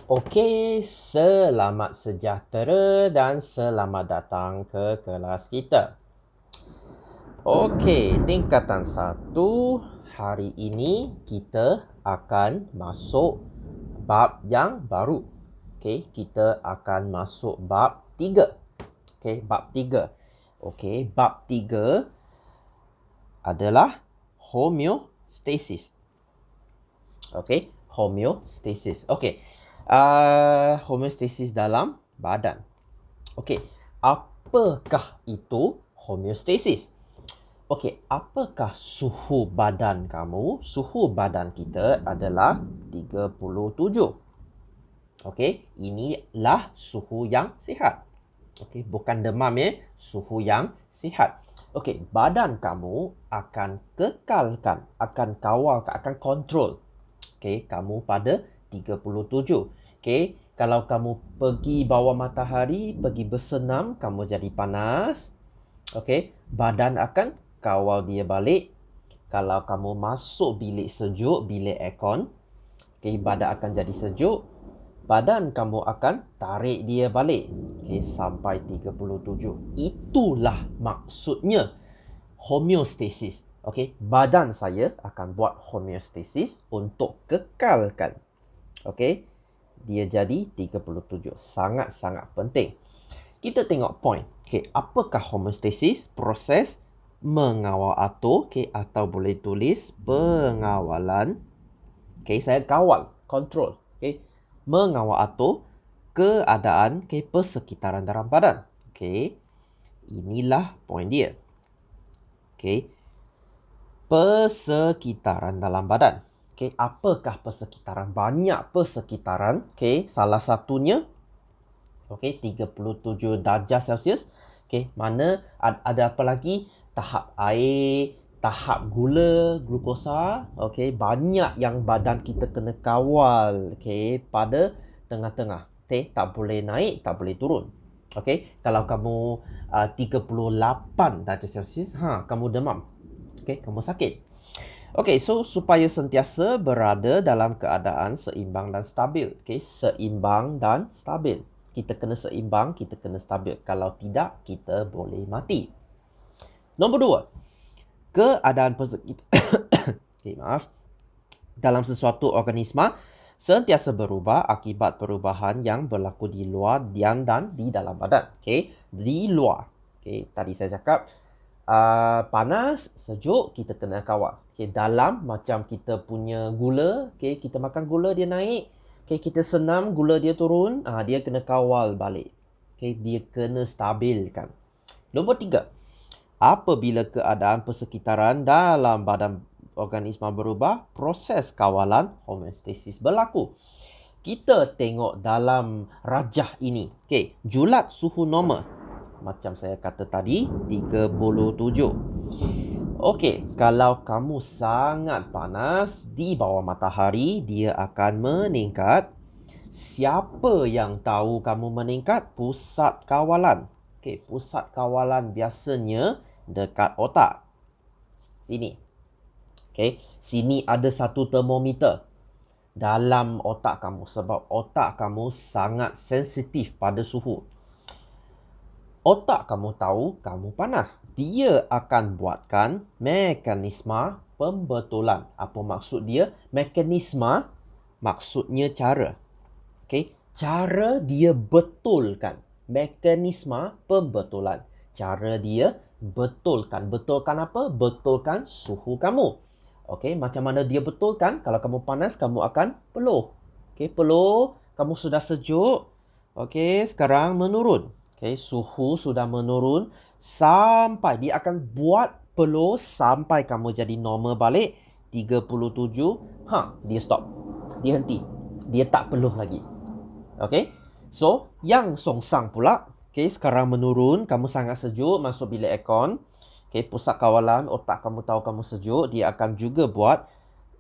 Okey, selamat sejahtera dan selamat datang ke kelas kita. Okey, tingkatan 1. Hari ini kita akan masuk bab yang baru. Okey, kita akan masuk bab 3. Okey, bab 3. Okey, bab 3 adalah homeostasis. Okey, homeostasis. Okey. Homeostasis dalam badan. Okey, apakah itu homeostasis? Okey, apakah suhu badan kamu? Suhu badan kita adalah 37. Okey, inilah suhu yang sihat. Okey, bukan demam ya, suhu yang sihat. Okey, badan kamu akan kekalkan, akan kawal, akan kontrol. Okey, kamu pada 37. Okey, kalau kamu pergi bawah matahari, pergi bersenam, kamu jadi panas. Okey, badan akan kawal dia balik. Kalau kamu masuk bilik sejuk, bilik aircon, okey, badan akan jadi sejuk. Badan kamu akan tarik dia balik. Okey, sampai 37. Itulah maksudnya homeostasis. Okey, badan saya akan buat homeostasis untuk kekalkan. Okey, dia jadi 37. Sangat-sangat penting. Kita tengok point. Okey, apakah homeostasis? Proses mengawal atur, okey, atau boleh tulis pengawalan. Okey, saya kawal, control. Okey, mengawal atur keadaan, okey, persekitaran dalam badan. Okey, inilah point dia. Okey, persekitaran dalam badan. Okey, apakah persekitaran? Banyak persekitaran. Okey, salah satunya okey 37 darjah Celsius. Okey, mana ada apa lagi? Tahap air, tahap gula, glukosa. Okey, banyak yang badan kita kena kawal. Okey, pada tengah-tengah. Okey, tak boleh naik, tak boleh turun. Okey, kalau kamu 38 darjah Celsius, kamu demam. Okey, kamu sakit. Okey, so supaya sentiasa berada dalam keadaan seimbang dan stabil. Okey, seimbang dan stabil. Kita kena seimbang, kita kena stabil. Kalau tidak, kita boleh mati. Nombor 2. Keadaan persekitaran okey, maaf. Dalam sesuatu organisma sentiasa berubah akibat perubahan yang berlaku di luar dan di dalam badan. Okey, di luar. Okey, tadi saya cakap panas, sejuk, kita kena kawal. Okay, dalam macam kita punya gula, okay, kita makan gula dia naik, okay, kita senam gula dia turun, dia kena kawal balik. Okay, dia kena stabilkan. Nombor 3. Apabila keadaan persekitaran dalam badan organisma berubah, proses kawalan homeostasis berlaku. Kita tengok dalam rajah ini. Okay, julat suhu normal. Macam saya kata tadi, 37. Okey, kalau kamu sangat panas di bawah matahari, dia akan meningkat. Siapa yang tahu kamu meningkat? Pusat kawalan. Okey, pusat kawalan biasanya dekat otak. Sini. Okey, sini ada satu termometer dalam otak kamu sebab otak kamu sangat sensitif pada suhu. Otak kamu tahu kamu panas. Dia akan buatkan mekanisme pembetulan. Apa maksud dia? Mekanisme maksudnya cara. Okey, cara dia betulkan. Mekanisme pembetulan. Cara dia betulkan. Betulkan apa? Betulkan suhu kamu. Okey, macam mana dia betulkan? Kalau kamu panas, kamu akan peluh. Okey, peluh. Kamu sudah sejuk. Okey, sekarang menurun. Okay, suhu sudah menurun sampai dia akan buat peluh sampai kamu jadi normal balik 37. Dia stop. Dia henti. Dia tak peluh lagi. Okay, so yang songsang pula. Okay, sekarang menurun. Kamu sangat sejuk masuk bilik aircon. Okay, pusat kawalan otak kamu tahu kamu sejuk. Dia akan juga buat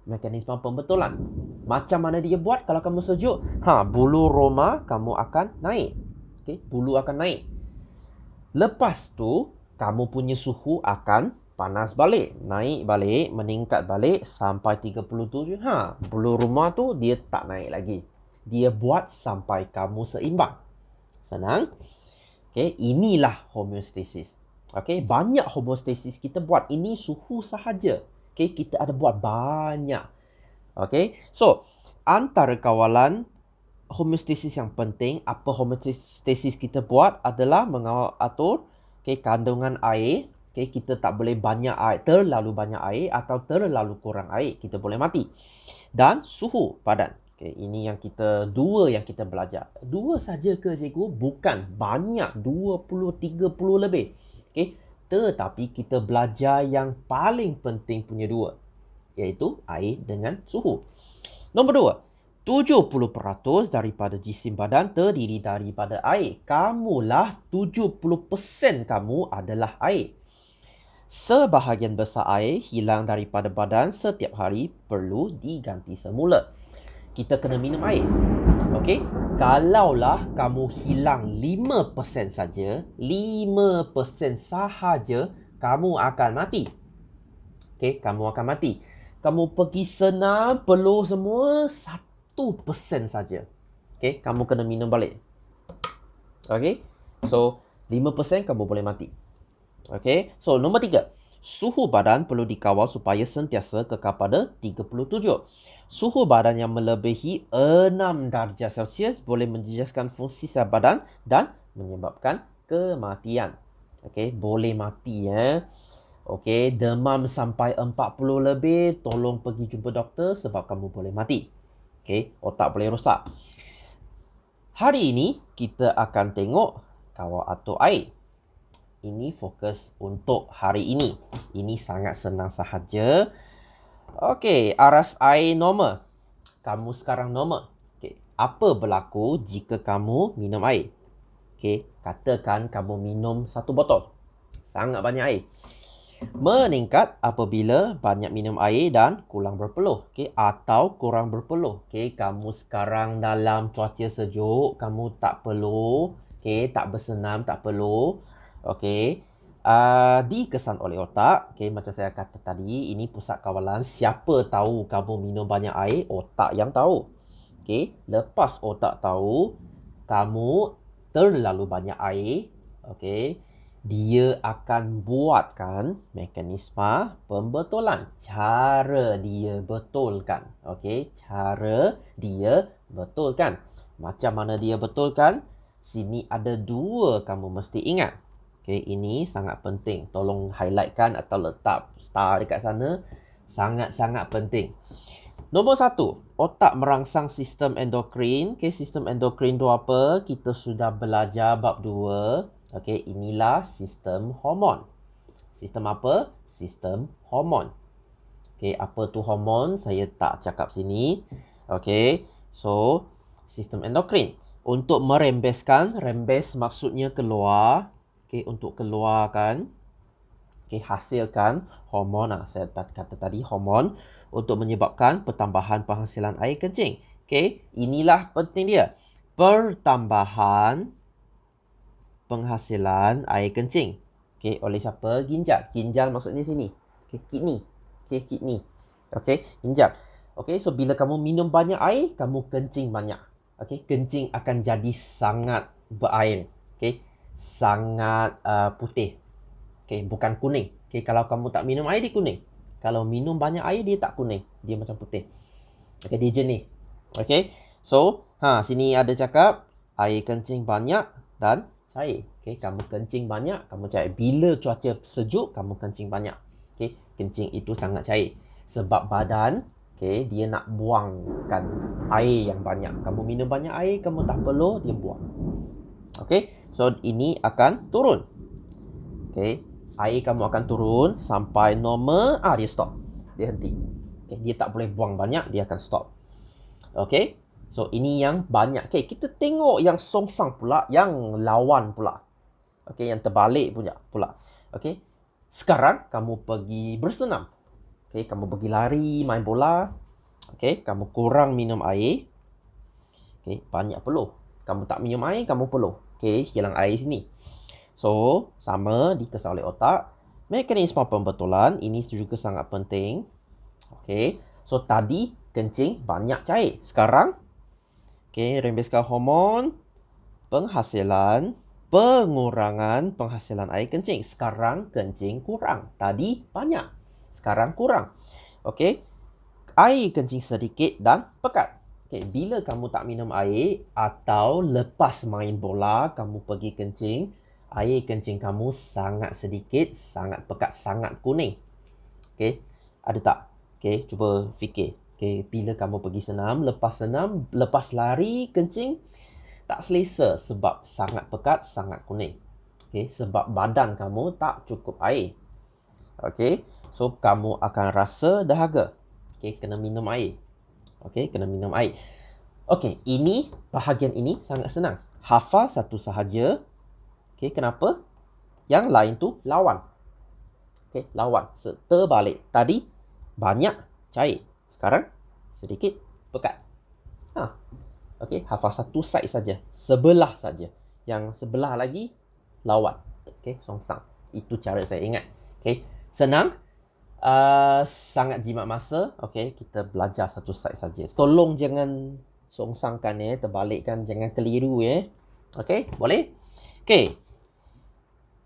mekanisme pembetulan. Macam mana dia buat kalau kamu sejuk? Bulu roma kamu akan naik. Okay, bulu akan naik. Lepas tu, kamu punya suhu akan panas balik. Naik balik, meningkat balik sampai 37. Bulu rumah tu dia tak naik lagi. Dia buat sampai kamu seimbang. Senang? Okay, inilah homeostasis. Okay, banyak homeostasis kita buat. Ini suhu sahaja. Okay, kita ada buat banyak. Okay, so antara kawalan homeostasis yang penting, apa homeostasis kita buat adalah mengawal atur kandungan air. Kita tak boleh banyak air, terlalu banyak air atau terlalu kurang air. Kita boleh mati. Dan suhu badan. Ini yang dua yang kita belajar. Dua saja ke cikgu? Bukan. Banyak. 20-30 lebih. Tetapi kita belajar yang paling penting punya dua. Iaitu air dengan suhu. Nombor dua. 70% daripada jisim badan terdiri daripada air. Kamulah 70% kamu adalah air. Sebahagian besar air hilang daripada badan setiap hari perlu diganti semula. Kita kena minum air. Okey, kalaulah kamu hilang 5% saja, 5% sahaja, kamu akan mati. Okey, kamu akan mati. Kamu pergi senam, peluh semua, 1% saja. Okey, kamu kena minum balik. Okey, so 5% kamu boleh mati. Okay, so nombor 3. Suhu badan perlu dikawal supaya sentiasa kekal pada 37. Suhu badan yang melebihi 6 darjah Celsius boleh menjejaskan fungsi sel badan dan menyebabkan kematian. Okay, boleh mati ya. Okay, demam sampai 40 lebih, tolong pergi jumpa doktor sebab kamu boleh mati. Okay, otak boleh rosak. Hari ini kita akan tengok kawal atur air. Ini fokus untuk hari ini. Ini sangat senang sahaja. Okey, aras air normal. Kamu sekarang normal. Okey, apa berlaku jika kamu minum air? Okey, katakan kamu minum 1 botol. Sangat banyak air. Meningkat apabila banyak minum air dan kurang berpeluh. Okey, atau kurang berpeluh. Okey, kamu sekarang dalam cuaca sejuk, kamu tak perlu, okey, tak bersenam, tak perlu. Okey, dikesan oleh otak. Okey, macam saya kata tadi, ini pusat kawalan. Siapa tahu kamu minum banyak air? Otak yang tahu. Okey, lepas otak tahu kamu terlalu banyak air, okey, dia akan buatkan mekanisme pembetulan. Cara dia betulkan. Okey, cara dia betulkan. Macam mana dia betulkan? Sini ada 2 kamu mesti ingat. Okay, ini sangat penting. Tolong highlightkan atau letak star dekat sana. Sangat-sangat penting. Nombor 1, otak merangsang sistem endokrin. Okay, sistem endokrin tu apa? Kita sudah belajar bab 2. Okay, inilah sistem hormon. Sistem apa? Sistem hormon. Okay, apa tu hormon? Saya tak cakap sini. Okay, so sistem endokrin. Untuk merembeskan, rembes maksudnya keluar. Okay, untuk keluarkan, okay, hasilkan hormon. Saya kata tadi hormon untuk menyebabkan pertambahan penghasilan air kencing. Okay, inilah penting dia. Pertambahan penghasilan air kencing. Okay, oleh siapa? Ginjal. Ginjal maksudnya sini. Okay, kidney. Okay, kidney. Okay, ginjal. Okay, so bila kamu minum banyak air, kamu kencing banyak. Okay, kencing akan jadi sangat berair. Okay, sangat putih. Okay, bukan kuning. Okay, kalau kamu tak minum air, dia kuning. Kalau minum banyak air, dia tak kuning. Dia macam putih. Okay, dia jernih. Okay, so sini ada cakap air kencing banyak dan cair. Okay, kamu kencing banyak, kamu cair. Bila cuaca sejuk, kamu kencing banyak. Okay, kencing itu sangat cair. Sebab badan, okay, dia nak buangkan air yang banyak. Kamu minum banyak air, kamu tak perlu, dia buang. Okay, so ini akan turun. Okay, air kamu akan turun sampai normal. Dia stop. Dia henti. Okay, dia tak boleh buang banyak, dia akan stop. Okay, so ini yang banyak. Okay, kita tengok yang songsang pula, yang lawan pula. Okay, yang terbalik pula. Okay, sekarang kamu pergi bersenam. Okay, kamu pergi lari, main bola. Okay, kamu kurang minum air. Okay, banyak peluh. Kamu tak minum air, kamu peluh. Okay, hilang air sini. So, sama dikesan oleh otak. Mekanisme pembetulan, ini juga sangat penting. Okay, so tadi kencing banyak cair. Sekarang, Okay, rembeskan hormon, penghasilan, pengurangan penghasilan air kencing. Sekarang kencing kurang. Tadi banyak. Sekarang kurang. Okay, air kencing sedikit dan pekat. Okay, bila kamu tak minum air atau lepas main bola, kamu pergi kencing, air kencing kamu sangat sedikit, sangat pekat, sangat kuning. Okay, ada tak? Okay, cuba fikir. Okay, bila kamu pergi senam, lepas lari, kencing, tak selesa sebab sangat pekat, sangat kuning. Okay, sebab badan kamu tak cukup air. Okay, so kamu akan rasa dahaga. Okay, kena minum air. Okay, kena minum air. Okay, bahagian ini sangat senang. Hafal satu sahaja. Okay, kenapa? Yang lain tu lawan. Okay, lawan. Terbalik. Tadi banyak cair. Sekarang sedikit pekat. Okay, hafal satu side saja. Sebelah saja. Yang sebelah lagi lawan. Okay, songsang. Itu cara saya ingat. Okay, senang. Sangat jimat masa. Okay, kita belajar satu side saja. Tolong jangan songsangkan terbalikkan, jangan keliru Okay, boleh? Okay.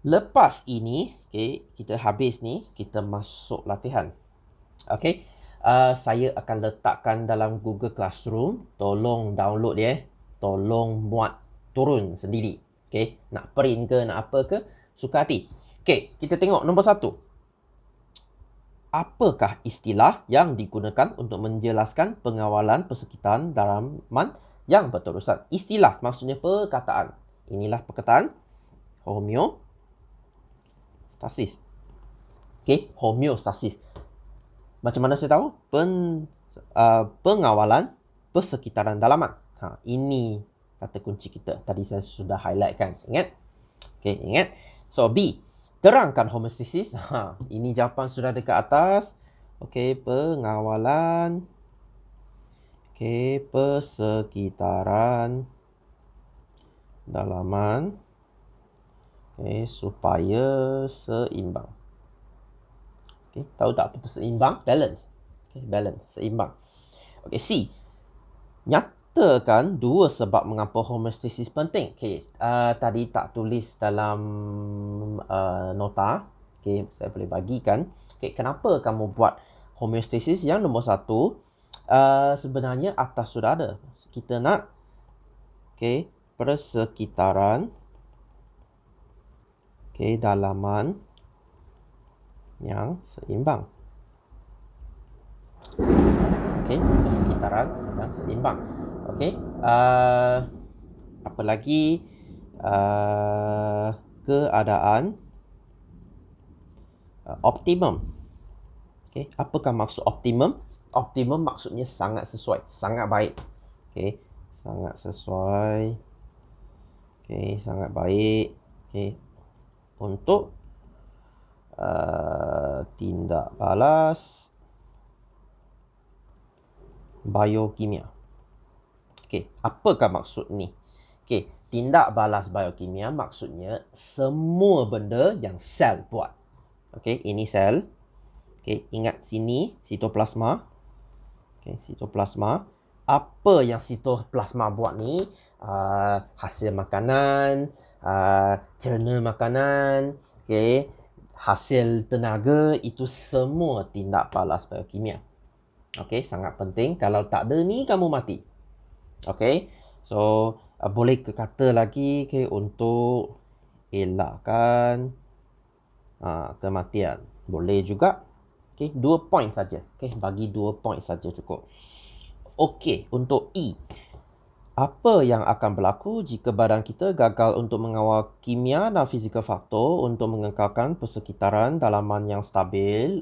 Lepas ini, okay, kita habis ni, kita masuk latihan. Okay. Saya akan letakkan dalam Google Classroom. Tolong download Tolong muat turun sendiri. Okay. Nak print ke, nak apa ke, suka hati. Okay, kita tengok nombor 1. Apakah istilah yang digunakan untuk menjelaskan pengawalan persekitaran dalaman yang berterusan? Istilah maksudnya perkataan. Inilah perkataan homeostasis. Okay, homeostasis. Macam mana saya tahu? Pengawalan persekitaran dalaman. Ini kata kunci kita. Tadi saya sudah highlightkan. Ingat? Okay, ingat. So, B. Terangkan homeostasis. Ini jawapan sudah dekat atas. Okay, pengawalan. Okay, persekitaran dalaman. Okay, supaya seimbang. Okay, tahu tak apa itu seimbang? Balance. Okay, balance, seimbang. Okay, C. Nyatakan 2 sebab mengapa homeostasis penting. Okay, tadi tak tulis dalam nota. Okay, saya boleh bagikan. Okay, kenapa kamu buat homeostasis? Yang nombor 1, sebenarnya atas sudah ada. Kita nak persekitaran dalaman yang seimbang. Persekitaran yang seimbang. Apa lagi? Keadaan optimum. Apakah maksud optimum? Optimum maksudnya sangat sesuai, sangat baik. Sangat sesuai. Sangat baik. Untuk tindak balas biokimia. Apakah maksud ni? Tindak balas biokimia maksudnya semua benda yang sel buat. Ini sel. Ingat sini sitoplasma. Sitoplasma. Apa yang sitoplasma buat ni? Hasil makanan, cerna makanan, hasil tenaga, itu semua tindak balas biokimia. Sangat penting. Kalau tak ada ni, kamu mati. So boleh kata lagi untuk elakkan kematian. Boleh juga. 2 point saja. Bagi 2 point saja cukup. Untuk E. Apa yang akan berlaku jika badan kita gagal untuk mengawal kimia dan fizikal faktor untuk mengekalkan persekitaran dalaman yang stabil?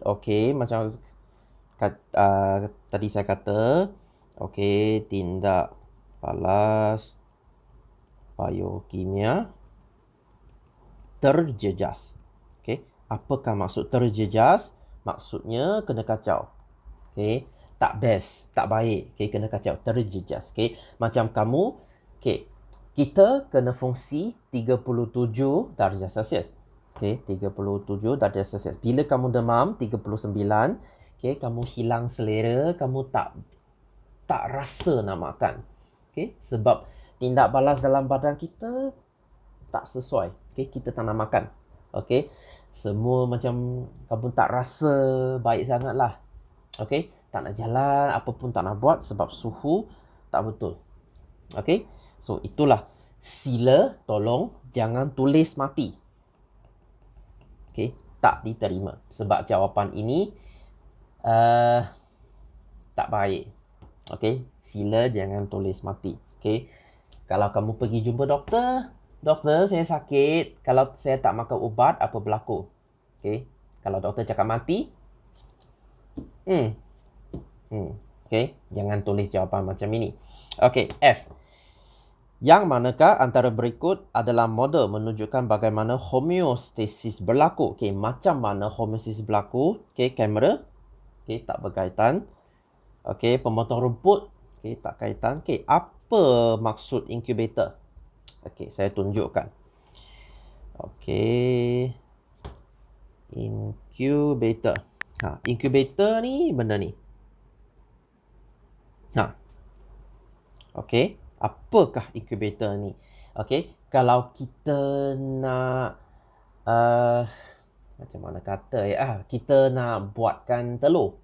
Macam tadi saya kata, tindak balas biokimia terjejas. Apakah maksud terjejas? Maksudnya kena kacau. Tak best, tak baik. Kena kacau, terjejas. Macam kamu, kita kena fungsi 37 darjah Celsius. 37 darjah Celsius. Bila kamu demam 39, kamu hilang selera, kamu tak rasa nak makan. Okay, sebab tindak balas dalam badan kita tak sesuai. Okay, kita tak nak makan. Okay, semua macam kamu tak rasa baik sangat lah. Okay, tak nak jalan, apa pun tak nak buat sebab suhu tak betul. Okay, so itulah. Sila tolong jangan tulis mati. Okay, tak diterima. Sebab jawapan ini tak baik. Okay, sila jangan tulis mati. Okay, kalau kamu pergi jumpa doktor, doktor saya sakit, kalau saya tak makan ubat, apa berlaku? Okay, kalau doktor cakap mati, okay, jangan tulis jawapan macam ini. Okay, F. Yang manakah antara berikut adalah model menunjukkan bagaimana homeostasis berlaku? Okay, macam mana homeostasis berlaku? Okay, kamera. Okay, tak berkaitan. Okay, pemotong rumput. Okay, tak kaitan. Okay, apa maksud incubator? Okay, saya tunjukkan. Okay, incubator. Incubator ni benda ni. Okay, apakah incubator ni? Okay, kalau kita nak macam mana kata ya, kita nak buatkan telur.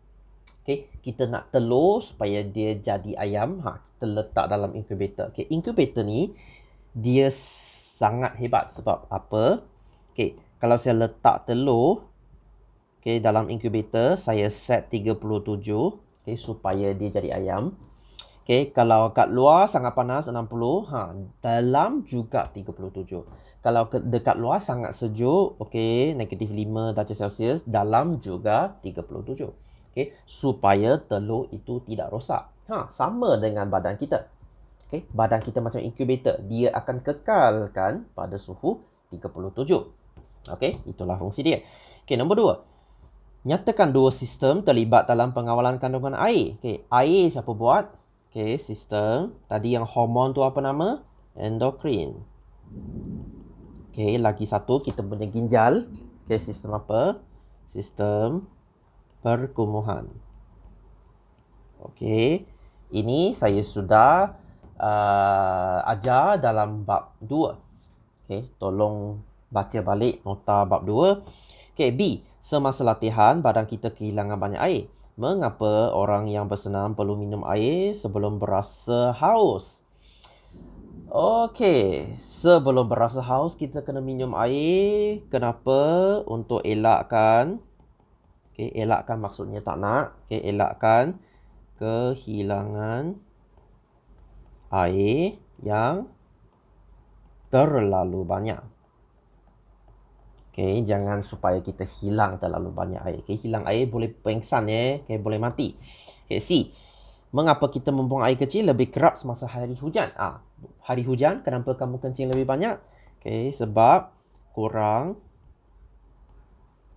Okay, kita nak telur supaya dia jadi ayam, kita letak dalam incubator. Okay, incubator ni dia sangat hebat sebab apa? Okay, kalau saya letak telur dalam incubator, saya set 37, supaya dia jadi ayam. Okay, kalau kat luar sangat panas 60, dalam juga 37. Kalau dekat luar sangat sejuk, negatif 5 darjah Celsius, dalam juga 37. Okay, supaya telur itu tidak rosak. Sama dengan badan kita. Okay, badan kita macam incubator, dia akan kekalkan pada suhu 37. Okay, itulah fungsi dia. Okay, nombor 2. Nyatakan dua sistem terlibat dalam pengawalan kandungan air. Okay, air siapa buat? Okay, sistem. Tadi yang hormon tu apa nama? Endokrin. Okay, lagi satu kita punya ginjal. Okay, sistem apa? Sistem perkumuhan. Okay, ini saya sudah ajar dalam bab 2. Okay, tolong baca balik nota bab 2. Okay, B. Semasa latihan, badan kita kehilangan banyak air. Mengapa orang yang bersenam perlu minum air sebelum berasa haus? Okey, sebelum berasa haus kita kena minum air. Kenapa? Untuk elakkan. Elakkan maksudnya tak nak. Elakkan kehilangan air yang terlalu banyak. Jangan supaya kita hilang terlalu banyak air. Hilang air boleh pengsan boleh mati. C. Mengapa kita membuang air kecil lebih kerap semasa hari hujan? Hari hujan kenapa kamu kencing lebih banyak? Sebab kurang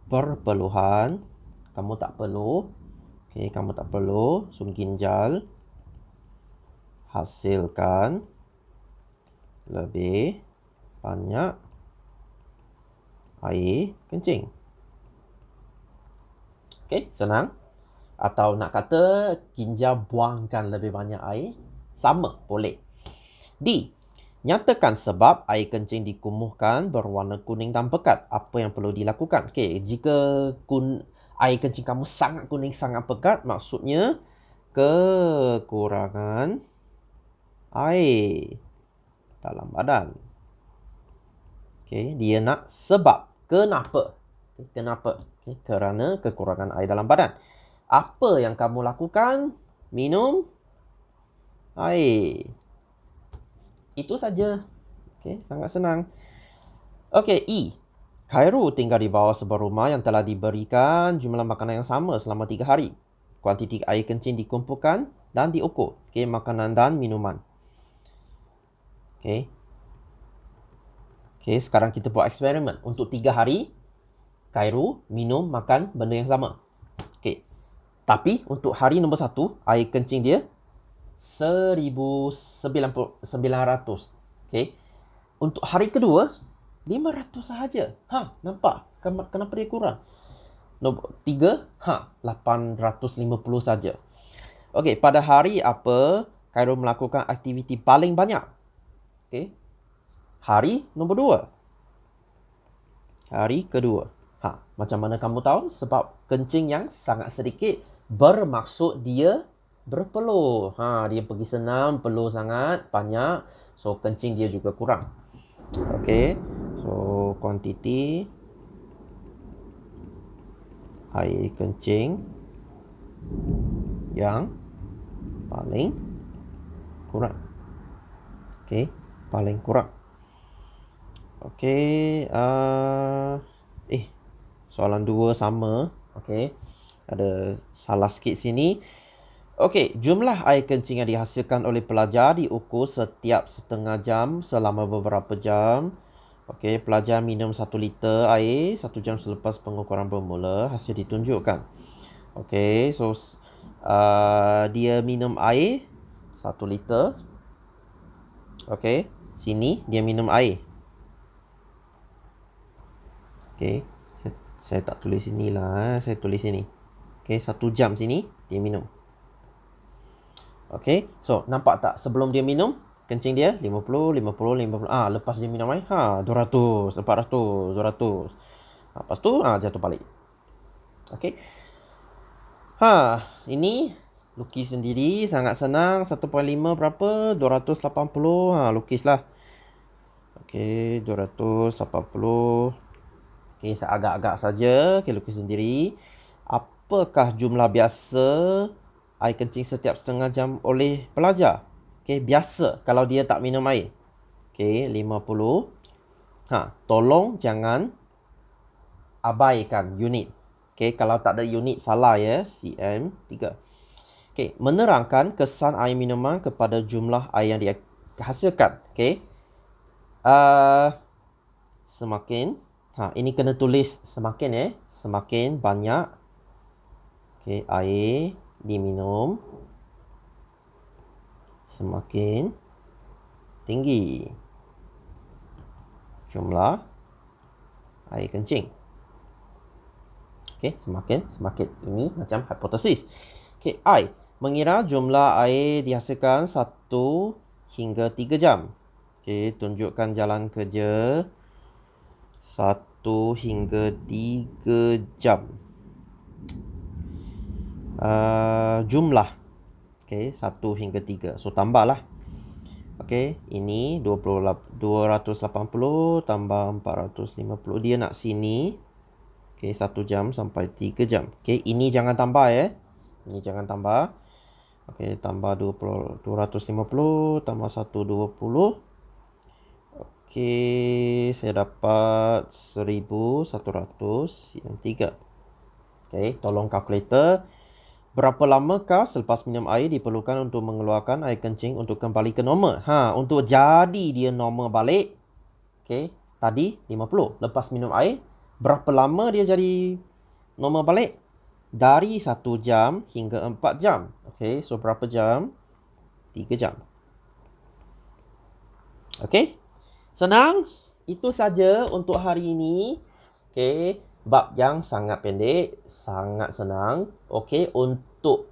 perpeluhan. Kamu tak perlu. Kamu tak perlu. So ginjal hasilkan lebih banyak air kencing. Senang. Atau nak kata ginjal buangkan lebih banyak air, sama, boleh. D. Nyatakan sebab air kencing dikumuhkan berwarna kuning dan pekat. Apa yang perlu dilakukan? Jika air kencing kamu sangat kuning, sangat pekat, maksudnya kekurangan air dalam badan. Dia nak sebab. Kenapa? Kenapa? Kerana kekurangan air dalam badan. Apa yang kamu lakukan? Minum air. Itu saja. Sangat senang. E. Khairul tinggal di bawah sebuah rumah yang telah diberikan jumlah makanan yang sama selama 3 hari. Kuantiti air kencing dikumpulkan dan diukur. Makanan dan minuman. Sekarang kita buat eksperimen. Untuk 3 hari, Khairul minum, makan benda yang sama. Tapi untuk hari nombor 1, air kencing dia 1,900. Untuk hari kedua, 500 sahaja. Nampak? Kenapa dia kurang? Nombor 3, 850 saja. Pada hari apa Khairul melakukan aktiviti paling banyak? Okay. Hari nombor 2. Hari kedua. Macam mana kamu tahu? Sebab kencing yang sangat sedikit bermaksud dia berpeluh. Dia pergi senam, peluh sangat banyak. So, kencing dia juga kurang. Okay. So, kuantiti air kencing yang paling kurang. Okay. Paling kurang. Okay. Soalan 2 sama. Okay. Ada salah sikit sini. Okay. Jumlah air kencing yang dihasilkan oleh pelajar diukur setiap setengah jam selama beberapa jam. Okay. Pelajar minum 1 liter air 1 jam selepas pengukuran bermula. Hasil ditunjukkan. Okay. So, dia minum air 1 liter. Okay. Sini dia minum air. Okay. Saya tak tulis sini lah. Saya tulis sini. Okay. 1 jam sini dia minum. Okay. So, nampak tak? Sebelum dia minum, kencing dia 50, 50, 50. Lepas dia minum air, 200, 400, 200. Lepas tu, jatuh balik. Okay. Ini lukis sendiri. Sangat senang. 1.5 berapa? 280. Lukislah. Okay. 280. Okay, saya agak-agak saja. Okay, lukis sendiri. Apakah jumlah biasa air kencing setiap setengah jam oleh pelajar? Okay, biasa kalau dia tak minum air. Okay, 50. Tolong jangan abaikan unit. Okay, kalau tak ada unit salah ya. cm 3. Okay, menerangkan kesan air minuman kepada jumlah air yang dihasilkan. Okay. Semakin ini kena tulis semakin semakin banyak air diminum, semakin tinggi jumlah air kencing. Semakin. Ini macam hipotesis. I. Mengira jumlah air dihasilkan 1 hingga 3 jam. Tunjukkan jalan kerja 1 hingga 3 jam. Jumlah 1 hingga 3. So tambahlah. Ini 280 tambah 450. Dia nak sini 1 jam sampai 3 jam. Ini jangan tambah ya. Ini jangan tambah. Tambah 250 tambah 120. Saya dapat 1100 yang 3. Tolong kalkulator. Berapa lamakah selepas minum air diperlukan untuk mengeluarkan air kencing untuk kembali ke normal? Untuk jadi dia normal balik. Tadi 50. Lepas minum air, berapa lama dia jadi normal balik? Dari 1 jam hingga 4 jam. So berapa jam? 3 jam. Senang. Itu saja untuk hari ini. Bab yang sangat pendek, sangat senang. Untuk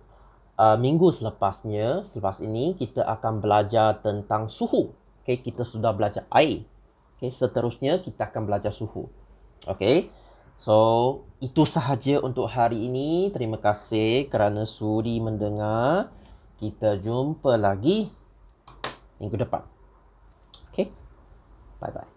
minggu selepasnya, selepas ini kita akan belajar tentang suhu. Kita sudah belajar air. Seterusnya kita akan belajar suhu. So, itu sahaja untuk hari ini. Terima kasih kerana sudi mendengar. Kita jumpa lagi minggu depan. Bye-bye.